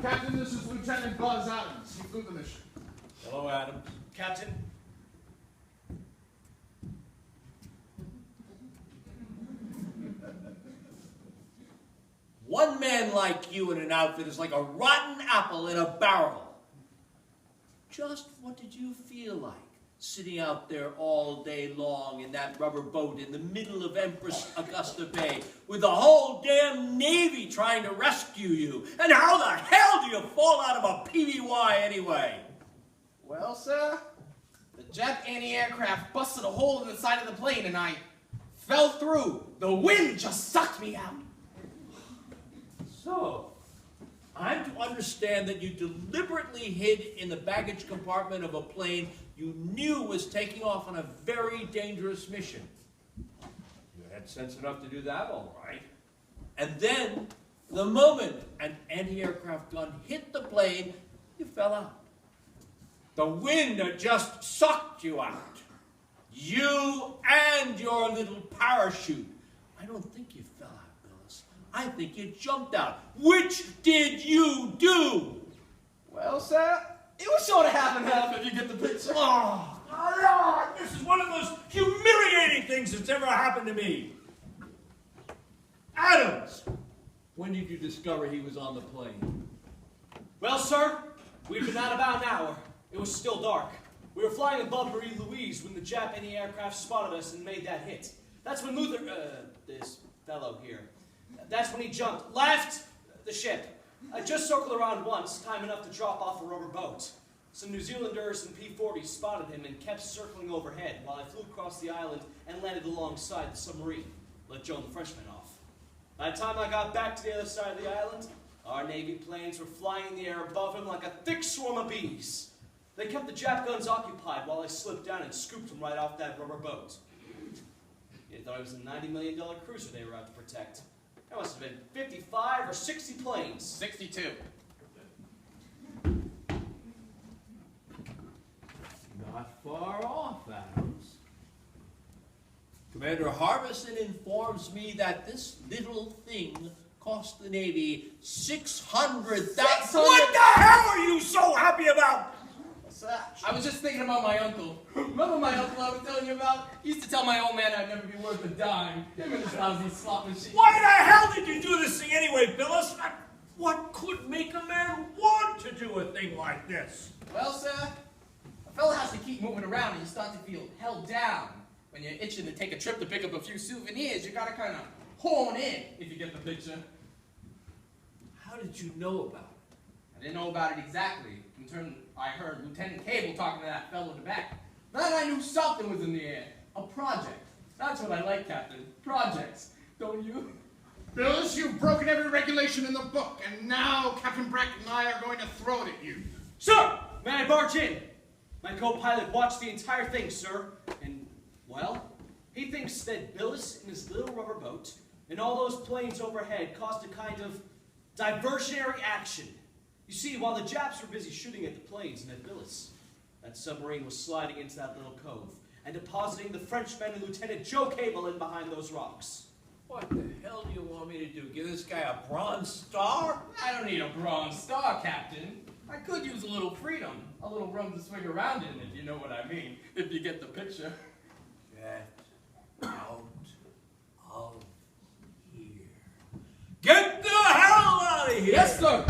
Captain, this is Lieutenant Buzz Adams. He flew the mission. Hello, Adams. Captain. One man like you in an outfit is like a rotten apple in a barrel. Just what did you feel like, sitting out there all day long in that rubber boat in the middle of Empress Augusta Bay with the whole damn Navy trying to rescue you? And how the hell do you fall out of a PBY anyway? Well, sir, the Jap anti-aircraft busted a hole in the side of the plane and I fell through. The wind just sucked me out. So, I'm to understand that you deliberately hid in the baggage compartment of a plane you knew was taking off on a very dangerous mission. You had sense enough to do that, all right. And then, the moment an anti-aircraft gun hit the plane, you fell out. The wind had just sucked you out. You and your little parachute. I don't think you fell out. I think you jumped out. Which did you do? Well, sir, it was sort of half and half if you get the picture. Oh, this is one of those humiliating things that's ever happened to me. Adams, when did you discover he was on the plane? Well, sir, we'd been out about an hour. It was still dark. We were flying above Marie Louise when the Jap anti-aircraft spotted us and made that hit. That's when this fellow here, that's when he jumped, left the ship. I just circled around once, time enough to drop off a rubber boat. Some New Zealanders and P-40s spotted him and kept circling overhead while I flew across the island and landed alongside the submarine. Let Joan the Frenchman off. By the time I got back to the other side of the island, our Navy planes were flying in the air above him like a thick swarm of bees. They kept the Jap guns occupied while I slipped down and scooped him right off that rubber boat. They thought it was a $90 million cruiser they were out to protect. That must have been 55 or 60 planes. 62. Not far off, Adams. Commander Harbison informs me that this little thing cost the Navy $600,000. What the hell are you so happy about? Sir, I was just thinking about my uncle. Remember my uncle I was telling you about? He used to tell my old man I'd never be worth a dime. Him and his lousy slot machine. Why the hell did you do this thing anyway, Phyllis? What could make a man want to do a thing like this? Well, sir, a fella has to keep moving around and you start to feel held down. When you're itching to take a trip to pick up a few souvenirs, you gotta kind of hone in, if you get the picture. How did you know about it? I didn't know about it exactly until I heard Lieutenant Cable talking to that fellow in the back. Then I knew something was in the air. A project. That's what I like, Captain. Projects. Don't you? Phyllis, you've broken every regulation in the book, and now Captain Brackett and I are going to throw it at you. Sir, may I barge in? My co-pilot watched the entire thing, sir, and, well, he thinks that Billis and his little rubber boat and all those planes overhead caused a kind of diversionary action. You see, while the Japs were busy shooting at the planes and at Billis, that submarine was sliding into that little cove and depositing the Frenchman and Lieutenant Joe Cable in behind those rocks. What the hell do you want me to do? Give this guy a Bronze Star? I don't need a Bronze Star, Captain. I could use a little freedom. A little room to swing around in, if you know what I mean. If you get the picture. Get out of here. Get the hell out of here! Yes, sir!